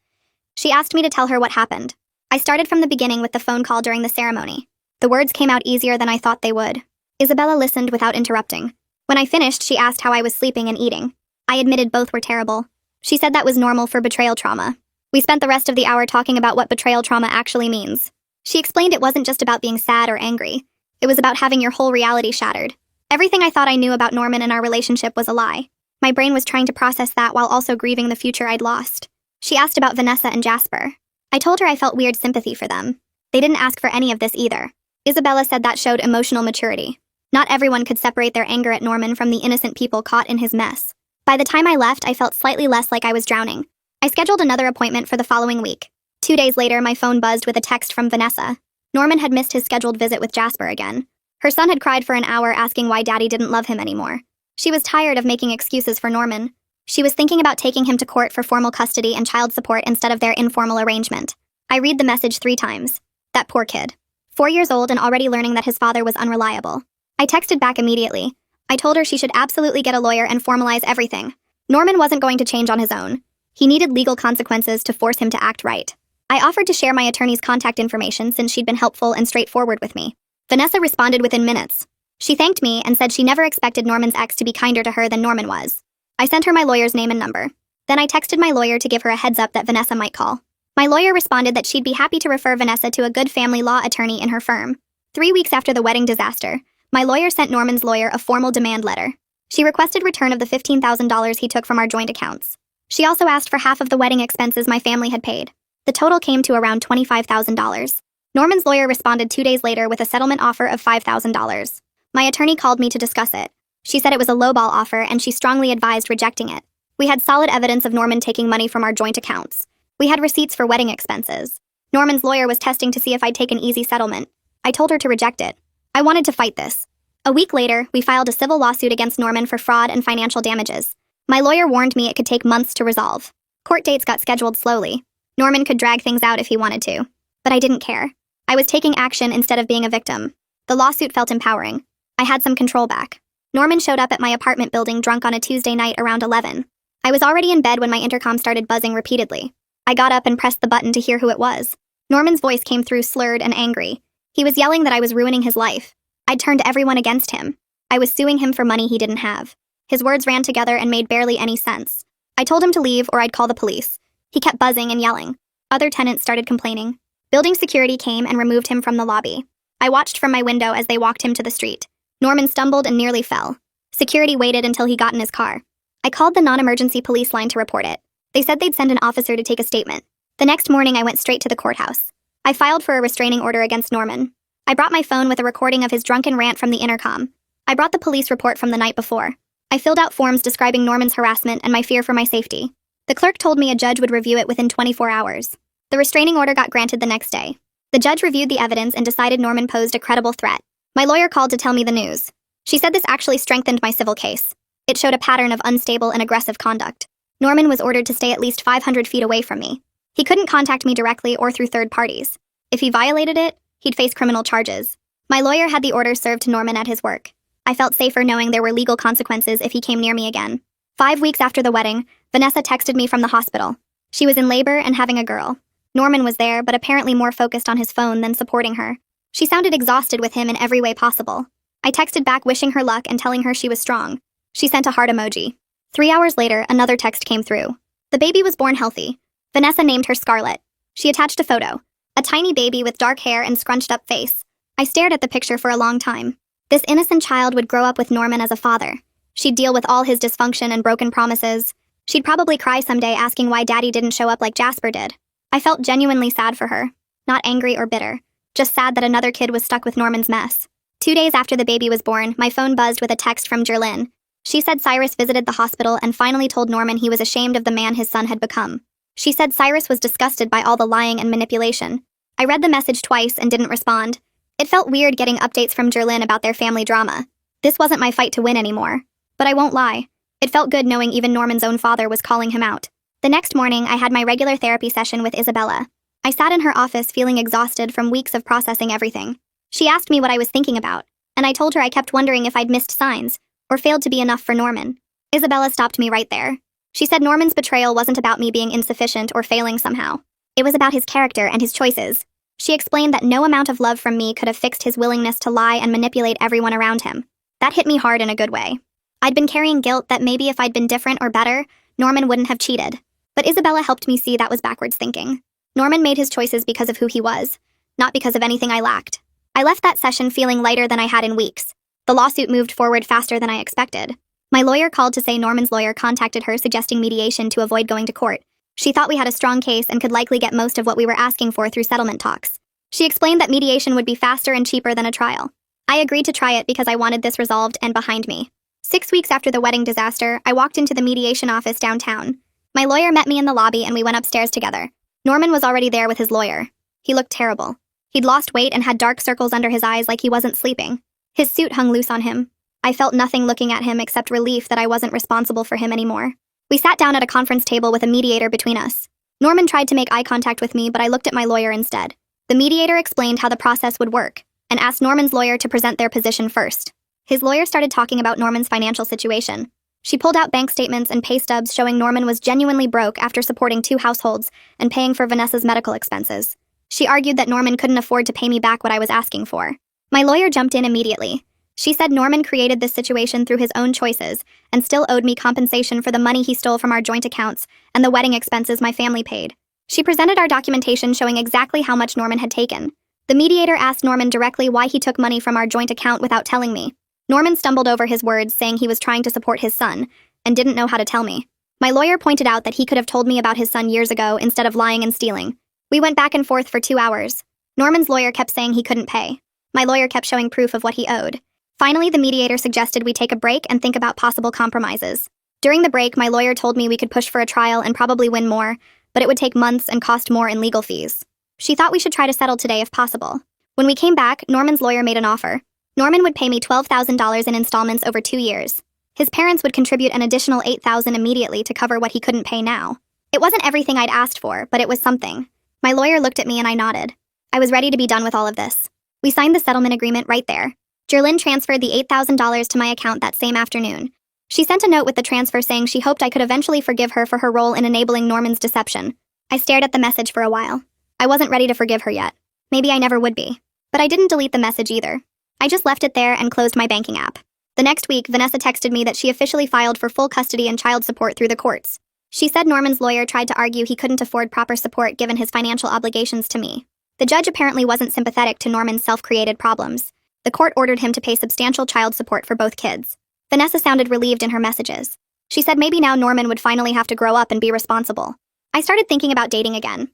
She asked me to tell her what happened. I started from the beginning with the phone call during the ceremony. The words came out easier than I thought they would. Isabella listened without interrupting. When I finished, she asked how I was sleeping and eating. I admitted both were terrible. She said that was normal for betrayal trauma. We spent the rest of the hour talking about what betrayal trauma actually means. She explained it wasn't just about being sad or angry. It was about having your whole reality shattered. Everything I thought I knew about Norman and our relationship was a lie. My brain was trying to process that while also grieving the future I'd lost. She asked about Vanessa and Jasper. I told her I felt weird sympathy for them. They didn't ask for any of this either. Isabella said that showed emotional maturity. Not everyone could separate their anger at Norman from the innocent people caught in his mess. By the time I left, I felt slightly less like I was drowning. I scheduled another appointment for the following week. 2 days later, my phone buzzed with a text from Vanessa. Norman had missed his scheduled visit with Jasper again. Her son had cried for an hour asking why Daddy didn't love him anymore. She was tired of making excuses for Norman. She was thinking about taking him to court for formal custody and child support instead of their informal arrangement. I read the message 3 times. That poor kid. 4 years old and already learning that his father was unreliable. I texted back immediately. I told her she should absolutely get a lawyer and formalize everything. Norman wasn't going to change on his own. He needed legal consequences to force him to act right. I offered to share my attorney's contact information since she'd been helpful and straightforward with me. Vanessa responded within minutes. She thanked me and said she never expected Norman's ex to be kinder to her than Norman was. I sent her my lawyer's name and number. Then I texted my lawyer to give her a heads up that Vanessa might call. My lawyer responded that she'd be happy to refer Vanessa to a good family law attorney in her firm. 3 weeks after the wedding disaster, my lawyer sent Norman's lawyer a formal demand letter. She requested return of the $15,000 he took from our joint accounts. She also asked for half of the wedding expenses my family had paid. The total came to around $25,000. Norman's lawyer responded 2 days later with a settlement offer of $5,000. My attorney called me to discuss it. She said it was a lowball offer and she strongly advised rejecting it. We had solid evidence of Norman taking money from our joint accounts. We had receipts for wedding expenses. Norman's lawyer was testing to see if I'd take an easy settlement. I told her to reject it. I wanted to fight this. A week later, we filed a civil lawsuit against Norman for fraud and financial damages. My lawyer warned me it could take months to resolve. Court dates got scheduled slowly. Norman could drag things out if he wanted to. But I didn't care. I was taking action instead of being a victim. The lawsuit felt empowering. I had some control back. Norman showed up at my apartment building drunk on a Tuesday night around 11. I was already in bed when my intercom started buzzing repeatedly. I got up and pressed the button to hear who it was. Norman's voice came through slurred and angry. He was yelling that I was ruining his life. I'd turned everyone against him. I was suing him for money he didn't have. His words ran together and made barely any sense. I told him to leave or I'd call the police. He kept buzzing and yelling. Other tenants started complaining. Building security came and removed him from the lobby. I watched from my window as they walked him to the street. Norman stumbled and nearly fell. Security waited until he got in his car. I called the non-emergency police line to report it. They said they'd send an officer to take a statement. The next morning I went straight to the courthouse. I filed for a restraining order against Norman. I brought my phone with a recording of his drunken rant from the intercom. I brought the police report from the night before. I filled out forms describing Norman's harassment and my fear for my safety. The clerk told me a judge would review it within 24 hours. The restraining order got granted the next day. The judge reviewed the evidence and decided Norman posed a credible threat. My lawyer called to tell me the news. She said this actually strengthened my civil case. It showed a pattern of unstable and aggressive conduct. Norman was ordered to stay at least 500 feet away from me. He couldn't contact me directly or through third parties. If he violated it, he'd face criminal charges. My lawyer had the order served to Norman at his work. I felt safer knowing there were legal consequences if he came near me again. 5 weeks after the wedding, Vanessa texted me from the hospital. She was in labor and having a girl. Norman was there, but apparently more focused on his phone than supporting her. She sounded exhausted with him in every way possible. I texted back wishing her luck and telling her she was strong. She sent a heart emoji. 3 hours later, another text came through. The baby was born healthy. Vanessa named her Scarlett. She attached a photo. A tiny baby with dark hair and scrunched up face. I stared at the picture for a long time. This innocent child would grow up with Norman as a father. She'd deal with all his dysfunction and broken promises. She'd probably cry someday asking why Daddy didn't show up like Jasper did. I felt genuinely sad for her. Not angry or bitter. Just sad that another kid was stuck with Norman's mess. 2 days after the baby was born, my phone buzzed with a text from Jerlyn. She said Cyrus visited the hospital and finally told Norman he was ashamed of the man his son had become. She said Cyrus was disgusted by all the lying and manipulation. I read the message twice and didn't respond. It felt weird getting updates from Jerlyn about their family drama. This wasn't my fight to win anymore. But I won't lie. It felt good knowing even Norman's own father was calling him out. The next morning, I had my regular therapy session with Isabella. I sat in her office feeling exhausted from weeks of processing everything. She asked me what I was thinking about, and I told her I kept wondering if I'd missed signs, or failed to be enough for Norman. Isabella stopped me right there. She said Norman's betrayal wasn't about me being insufficient or failing somehow. It was about his character and his choices. She explained that no amount of love from me could have fixed his willingness to lie and manipulate everyone around him. That hit me hard in a good way. I'd been carrying guilt that maybe if I'd been different or better, Norman wouldn't have cheated. But Isabella helped me see that was backwards thinking. Norman made his choices because of who he was, not because of anything I lacked. I left that session feeling lighter than I had in weeks. The lawsuit moved forward faster than I expected. My lawyer called to say Norman's lawyer contacted her suggesting mediation to avoid going to court. She thought we had a strong case and could likely get most of what we were asking for through settlement talks. She explained that mediation would be faster and cheaper than a trial. I agreed to try it because I wanted this resolved and behind me. 6 weeks after the wedding disaster, I walked into the mediation office downtown. My lawyer met me in the lobby and we went upstairs together. Norman was already there with his lawyer. He looked terrible. He'd lost weight and had dark circles under his eyes like he wasn't sleeping. His suit hung loose on him. I felt nothing looking at him except relief that I wasn't responsible for him anymore. We sat down at a conference table with a mediator between us. Norman tried to make eye contact with me, but I looked at my lawyer instead. The mediator explained how the process would work and asked Norman's lawyer to present their position first. His lawyer started talking about Norman's financial situation. She pulled out bank statements and pay stubs showing Norman was genuinely broke after supporting 2 households and paying for Vanessa's medical expenses. She argued that Norman couldn't afford to pay me back what I was asking for. My lawyer jumped in immediately. She said Norman created this situation through his own choices and still owed me compensation for the money he stole from our joint accounts and the wedding expenses my family paid. She presented our documentation showing exactly how much Norman had taken. The mediator asked Norman directly why he took money from our joint account without telling me. Norman stumbled over his words, saying he was trying to support his son and didn't know how to tell me. My lawyer pointed out that he could have told me about his son years ago instead of lying and stealing. We went back and forth for 2 hours. Norman's lawyer kept saying he couldn't pay. My lawyer kept showing proof of what he owed. Finally, the mediator suggested we take a break and think about possible compromises. During the break, my lawyer told me we could push for a trial and probably win more, but it would take months and cost more in legal fees. She thought we should try to settle today if possible. When we came back, Norman's lawyer made an offer. Norman would pay me $12,000 in installments over 2 years. His parents would contribute an additional $8,000 immediately to cover what he couldn't pay now. It wasn't everything I'd asked for, but it was something. My lawyer looked at me and I nodded. I was ready to be done with all of this. We signed the settlement agreement right there. Jerlyn transferred the $8,000 to my account that same afternoon. She sent a note with the transfer saying she hoped I could eventually forgive her for her role in enabling Norman's deception. I stared at the message for a while. I wasn't ready to forgive her yet. Maybe I never would be. But I didn't delete the message either. I just left it there and closed my banking app. The next week, Vanessa texted me that she officially filed for full custody and child support through the courts. She said Norman's lawyer tried to argue he couldn't afford proper support given his financial obligations to me. The judge apparently wasn't sympathetic to Norman's self-created problems. The court ordered him to pay substantial child support for both kids. Vanessa sounded relieved in her messages. She said maybe now Norman would finally have to grow up and be responsible. I started thinking about dating again.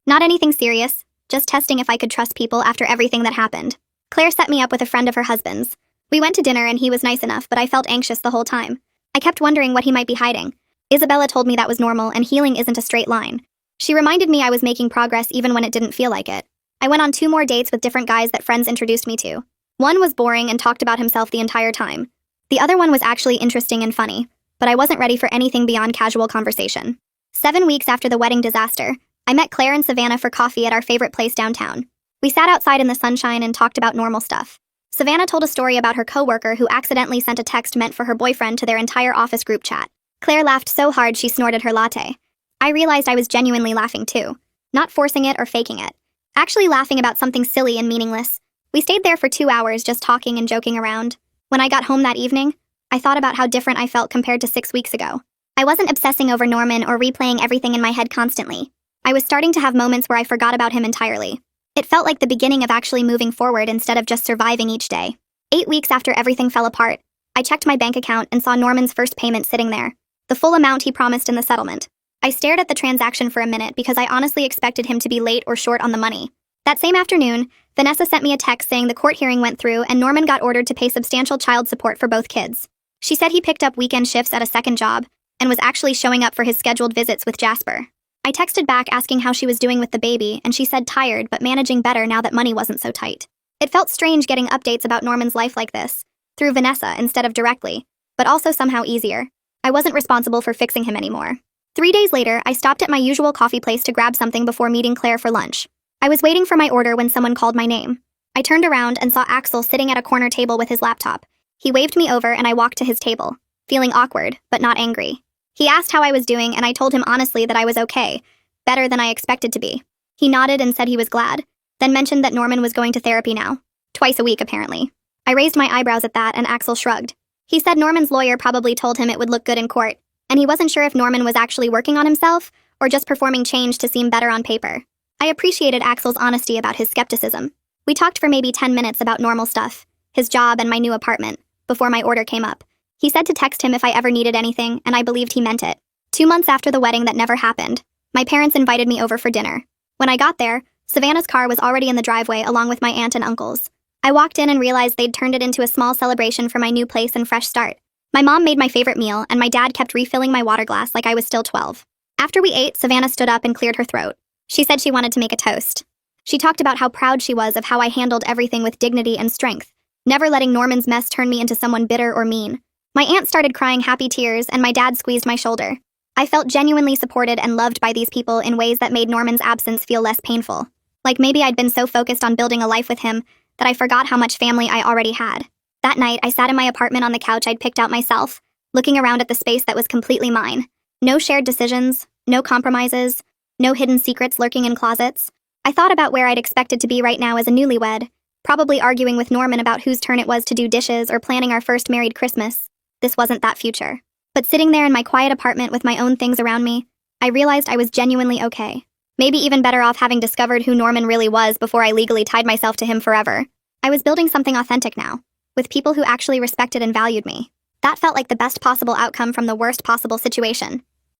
Not anything serious, just testing if I could trust people after everything that happened. Claire set me up with a friend of her husband's. We went to dinner and he was nice enough, but I felt anxious the whole time. I kept wondering what he might be hiding. Isabella told me that was normal and healing isn't a straight line. She reminded me I was making progress even when it didn't feel like it. I went on 2 more dates with different guys that friends introduced me to. One was boring and talked about himself the entire time. The other one was actually interesting and funny, but I wasn't ready for anything beyond casual conversation. 7 weeks after the wedding disaster, I met Claire and Savannah for coffee at our favorite place downtown. We sat outside in the sunshine and talked about normal stuff. Savannah told a story about her coworker who accidentally sent a text meant for her boyfriend to their entire office group chat. Claire laughed so hard she snorted her latte. I realized I was genuinely laughing too. Not forcing it or faking it. Actually laughing about something silly and meaningless. We stayed there for 2 hours just talking and joking around. When I got home that evening, I thought about how different I felt compared to 6 weeks ago. I wasn't obsessing over Norman or replaying everything in my head constantly. I was starting to have moments where I forgot about him entirely. It felt like the beginning of actually moving forward instead of just surviving each day. 8 weeks after everything fell apart, I checked my bank account and saw Norman's first payment sitting there. The full amount he promised in the settlement. I stared at the transaction for a minute because I honestly expected him to be late or short on the money. That same afternoon, Vanessa sent me a text saying the court hearing went through and Norman got ordered to pay substantial child support for both kids. She said he picked up weekend shifts at a second job and was actually showing up for his scheduled visits with Jasper. I texted back asking how she was doing with the baby, and she said tired but managing better now that money wasn't so tight. It felt strange getting updates about Norman's life like this, through Vanessa instead of directly, but also somehow easier. I wasn't responsible for fixing him anymore. 3 days later, I stopped at my usual coffee place to grab something before meeting Claire for lunch. I was waiting for my order when someone called my name. I turned around and saw Axel sitting at a corner table with his laptop. He waved me over and I walked to his table, feeling awkward, but not angry. He asked how I was doing and I told him honestly that I was okay, better than I expected to be. He nodded and said he was glad, then mentioned that Norman was going to therapy now. Twice a week, apparently. I raised my eyebrows at that and Axel shrugged. He said Norman's lawyer probably told him it would look good in court, and he wasn't sure if Norman was actually working on himself or just performing change to seem better on paper. I appreciated Axel's honesty about his skepticism. We talked for maybe 10 minutes about normal stuff, his job and my new apartment, before my order came up. He said to text him if I ever needed anything, and I believed he meant it. 2 months after the wedding that never happened, my parents invited me over for dinner. When I got there, Savannah's car was already in the driveway along with my aunt and uncles. I walked in and realized they'd turned it into a small celebration for my new place and fresh start. My mom made my favorite meal, and my dad kept refilling my water glass like I was still 12. After we ate, Savannah stood up and cleared her throat. She said she wanted to make a toast. She talked about how proud she was of how I handled everything with dignity and strength, never letting Norman's mess turn me into someone bitter or mean. My aunt started crying happy tears, and my dad squeezed my shoulder. I felt genuinely supported and loved by these people in ways that made Norman's absence feel less painful. Like maybe I'd been so focused on building a life with him that I forgot how much family I already had. That night, I sat in my apartment on the couch I'd picked out myself, looking around at the space that was completely mine. No shared decisions, no compromises, no hidden secrets lurking in closets. I thought about where I'd expected to be right now as a newlywed, probably arguing with Norman about whose turn it was to do dishes or planning our first married Christmas. This wasn't that future. But sitting there in my quiet apartment with my own things around me, I realized I was genuinely okay. Maybe even better off having discovered who Norman really was before I legally tied myself to him forever. I was building something authentic now, with people who actually respected and valued me. That felt like the best possible outcome from the worst possible situation.